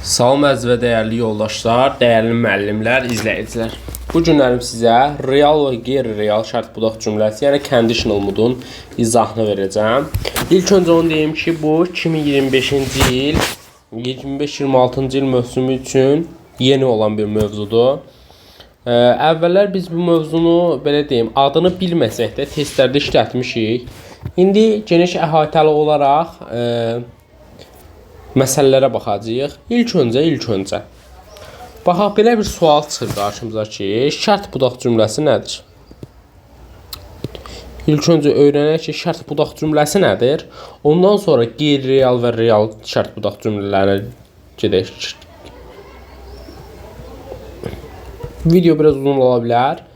Salam əziz və dəyərli yoldaşlar, dəyərli müəllimlər, izləyicilər. Bu günlərim sizə real və qeyri-real şərt budaq cümləsi, yəni conditional mood'un izahını verəcəm. İlk öncə onu deyim ki, bu 2025-ci il, 25-26-cı il mövsümü üçün yeni olan bir mövzudur. Əvvəllər biz bu mövzunu, belə deyim, adını bilməsək də testlərdə işlətmişik. İndi geniş əhatəli olaraq məsələlərə baxacağıq. İlk öncə. Baxaq, belə bir sual çıxır qarşımıza ki, şərt budaq cümləsi nədir? İlk öncə öyrənək ki, şərt budaq cümləsi nədir? Ondan sonra qeyri-real və real şərt budaq cümlələrine gedək. Video biraz uzun ola bilər.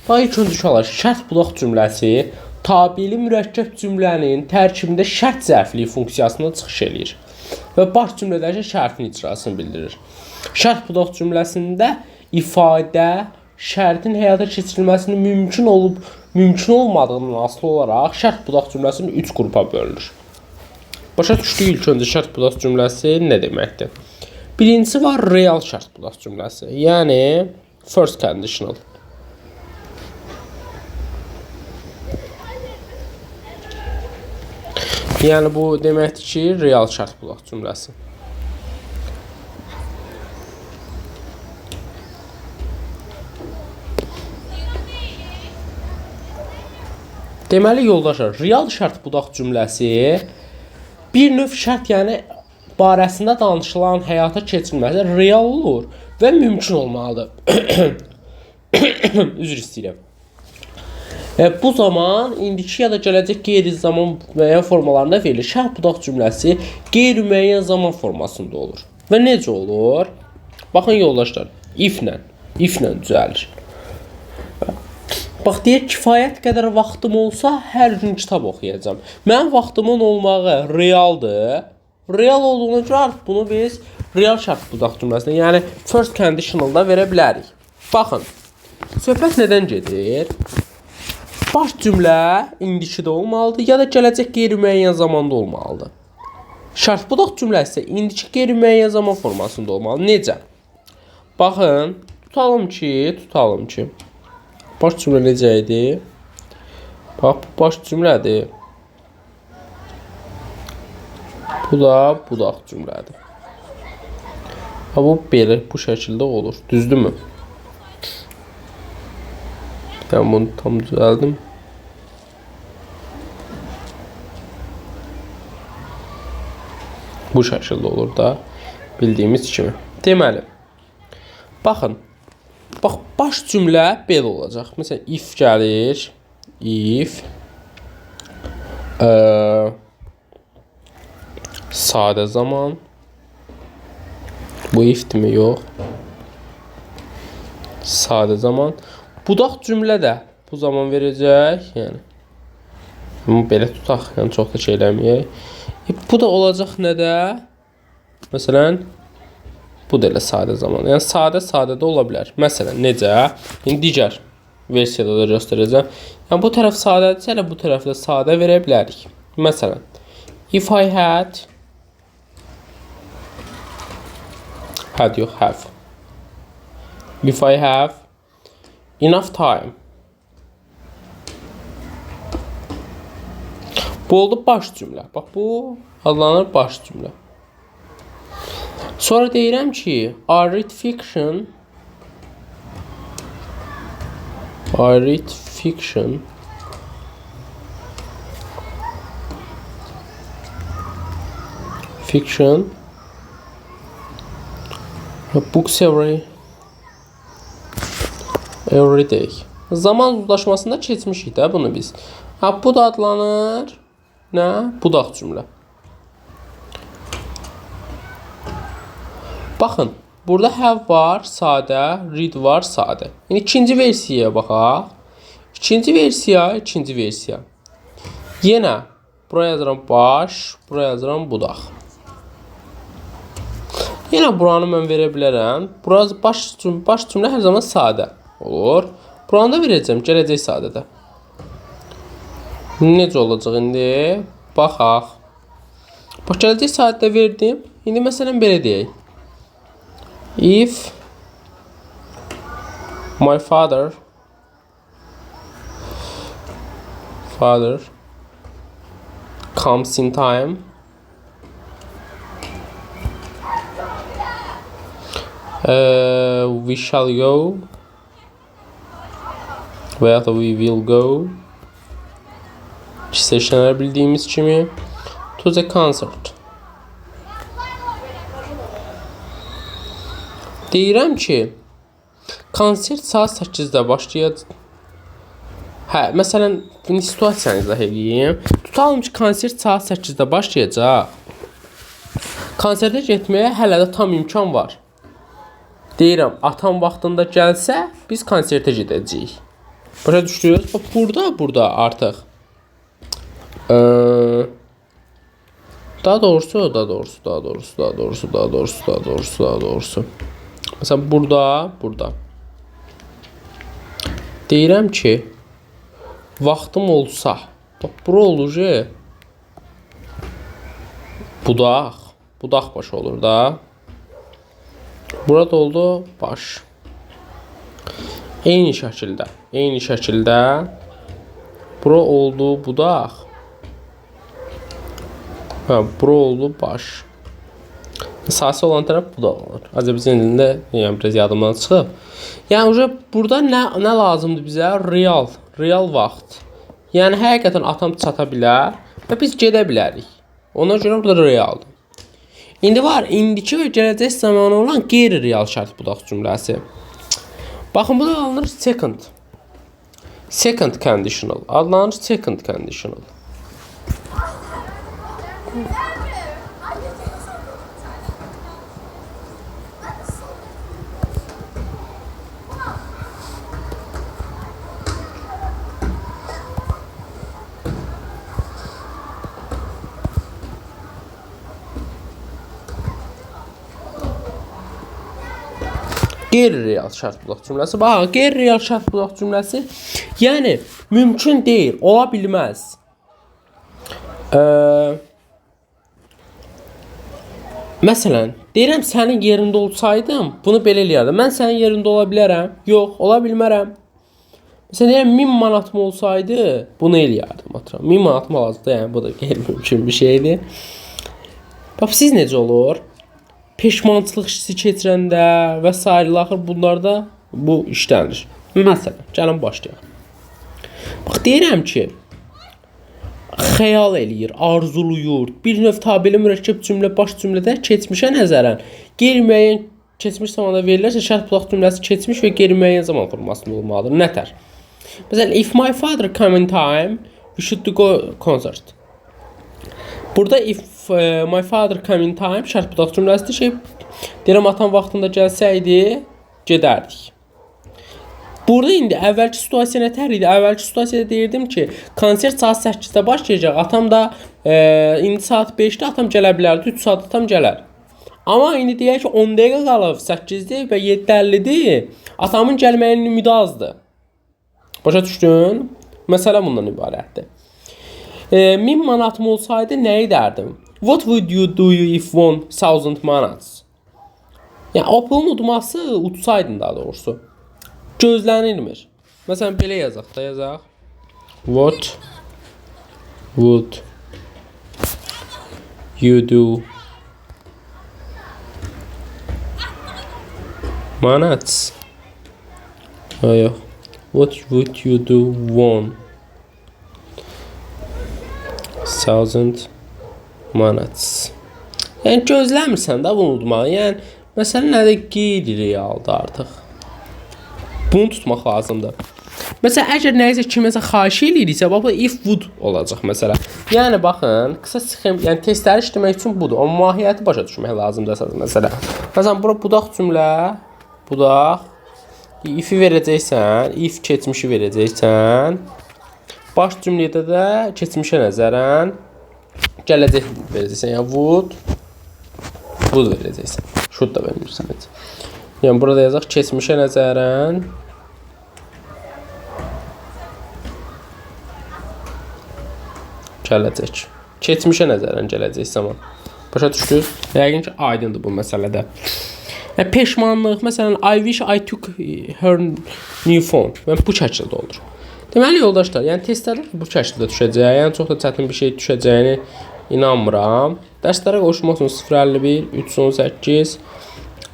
Bax, ilk öncə olaraq şərt budaq cümləsi tabeli mürəkkəb cümlənin tərkibində şərt zərfliyi funksiyasına çıxış eləyir və baş cümlədəki şərtin icrasını bildirir. Şərt budaq cümləsində ifadə şərtin həyata keçirilməsinin mümkün olmadığından asılı olaraq şərt budaq cümləsinin 3 qrupa bölünür. Başa düşdük ilk öncə şərt budaq cümləsi nə deməkdir? Birincisi var real şərt budaq cümləsi, yəni first conditional. Yəni bu deməkdir ki, real şərt budaq cümləsi. Deməli yoldaşlar, real şərt budaq cümləsi bir növ şərt, yəni barəsində danışılan həyata keçirilməsi real olur və mümkün olmalıdır. Üzr istəyirəm. Bu zaman indiki ya da gələcək qeyri-zaman müəyyən formalarında verilir. Şərt budaq cümləsi qeyri-müəyyən zaman formasında olur. Və necə olur? Baxın yoldaşlar, if-lə düzəlir. Bax, deyək, kifayət qədər vaxtım olsa hər gün kitab oxuyacağam. Mənim vaxtımın olmağı realdır. Real olduğuna görə artıq bunu biz real şərt budaq cümləsinə, yəni first conditionalda verə bilərik. Baxın, söhbət nədən gedir? Baş cümlə indikidə olmalıdır ya da gələcək qeyri-müəyyən zamanda olmalıdır. Şərt budaq cümləsi isə indiki qeyri-müəyyən zaman formasında olmalı. Necə? Baxın, tutalım ki, baş cümlə necə idi? Bax, bu baş cümlədir. Bu da budaq cümlədir. Bu belə, bu şəkildə olur. Düzdürmü? Ben bunu tam düzeldim. Bu şəkildə olur da bildiyimiz kimi. Deməli, baxın, baş cümlə belə olacaq. Məsələn, if gəlir, if sadə zaman, bu if-dir mi? Yox. Sadə zaman. Budaq cümlə də bu zaman verəcək, yəni belə tutaq, yəni çox da şey eləməyək. Bu da olacaq nədə? Məsələn, bu da elə sadə zaman. Yəni sadə də ola bilər. Məsələn, necə? İndi digər versiyada da göstərəcəm. Yəni bu tərəf sadədirsə, elə bu tərəfdə sadə verə bilərik. Məsələn, if I had yox, have. If I have enough time. Bu oldu baş cümlə. Bax, bu adlanır baş cümlə. Sonra deyirəm ki, I read fiction. Books every day. Zaman uzlaşmasında keçmişik də bunu biz. Bu da adlanır nə? Budaq cümlə. Baxın, burada have var, sadə, read var, sadə. Yəni ikinci versiyaya baxaq. İkinci versiya. Yenə buraya yazıram baş, buraya yazıram budaq. Yenə buranı mən verə bilərəm. Burası baş cümlə hər zaman sadə olur. Buranı da verəcəm, gələcək sadədə. Necə olacaq indi? Baxaq. Bax, gələcək sadədə verdim. İndi məsələn belə deyək. If my father comes in time, we shall go, veya da we will go, seçenler bildiğimiz kimi, to the concert. Deyirəm ki, konsert saat 8-də başlayacaq. Hə, məsələn, bu situasiyanı izah edeyim. Tutalım ki, konsert saat 8-də başlayacaq. Konsertə getməyə hələ də tam imkan var. Deyirəm, atam vaxtında gəlsə, biz konsertə gedəcəyik. Başa düşdünüz? Burada artıq. Daha doğrusu. Məsələn, burada. Deyirəm ki, vaxtım olsa, bax, bura olur, budaq baş olur da. Burada oldu baş. Eyni şəkildə bura oldu budaq. Hə, bura oldu baş. Əsası olan tərəf budaq olur. Azərbaycan dilində yəni biraz yadımdan çıxıb. Yəni burada nə lazımdır bizə? Real vaxt. Yəni həqiqətən atam çata bilər və biz gedə bilərik. Ona görə burada realdır. İndi var, indiki və gələcək zamanı olan qeyri-real şərt budaq cümləsi. Baxın, bu da alınır second conditional. Adlanır second conditional. Qeyri-real şərt budaq cümləsi. Bax, qeyri-real şərt budaq cümləsi, yəni mümkün deyil, ola bilməz. Məsələn, deyirəm sənin yerində olsaydım, bunu belə eləyərdim. Mən sənin yerində ola bilərəm? Yox, ola bilmərəm. Məsələn, deyirəm 1000 manatım olsaydı, bunu eləyərdim. 1000 manatım olacaqdı, yəni bu da qeyri-mümkün bir şeydir. Bax, siz necə olur? Peşmançılıq hissi keçirəndə və s. axır bunlarda bu işlənir. Məsələn, gəlin başlayaq. Bax, deyirəm ki, xəyal eləyir, arzuluyur. Bir növ tabeli mürəkkəb cümlə baş cümlədə keçmişə nəzərən qeyri-müəyyən keçmiş zamanda verilərsə şərt budaq cümləsi keçmiş və qeyri-müəyyən zaman formasında olmalıdır. Nətər? Məsələn, if my father come in time, we should go concert. Burada if my father come in time şərt budaq cümləsidir ki, deyirəm atam vaxtında gəlsəydi, gedərdik. Burada indi əvvəlki situasiya nətər idi? Əvvəlki situasiyada deyirdim ki, konsert saat 8-də başlayacaq. Atam da indi saat 5-də atam gələ bilərdi, 3 saat atam gələr. Amma indi deyək ki, 10 dəqiqə qalıb, 8-dir və 7:50-dir. Atamın gəlməyinin ümidi azdır. Başa düşdün? Məsələ bundan ibarətdir. 1000 manatım olsaydı nə edərdim? What would you do if 1000 manats? Yəni, Apple-un udması utsaydın daha doğrusu. Gözlənilmir. Məsələn, belə yazaq. What would you do manats? Yox. What would you do 1000 manats? Yəni, gözləmirsən də bunu udmağı. Yəni, məsələn, nədə qeyri-realdır artıq. Bunu tutmaq lazımdır. Məsələn, əgər nəyisə kiməsə xahiş eləyirsə, bax, if would olacaq məsələn. Yəni, baxın, qısa sxem, yəni testləri işləmək üçün budur. Amma mahiyyəti başa düşmək lazımdır əsas məsələ. Məsələn, bura budaq cümlə, budaq, if-i verəcəksən, if keçmişi verəcəksən, baş cümlədə də keçmişə nəzərən gələcək verəcəksən. Yəni, would verəcəksən. Should da vermirsən. Yəni, burada yazaq keçmişə nəzərən gələcək. Keçmişə nəzərən gələcək zaman. Başa düşdünüz? Yəqin ki, aydındır bu məsələdə. Peşmanlıq, məsələn, I wish I took her new phone. Və bu şəkildə olur. Deməli, yoldaşlar, yəni testlərə bu şəkildə düşəcək. Yəni çox da çətin bir şey düşəcəyini inanmıram. Dərslərə qoşulmaq üçün 051 318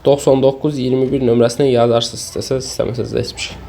99 21 nömrəsinə yazarsınız. İstəsəz, istəməsəz də heç bir şey.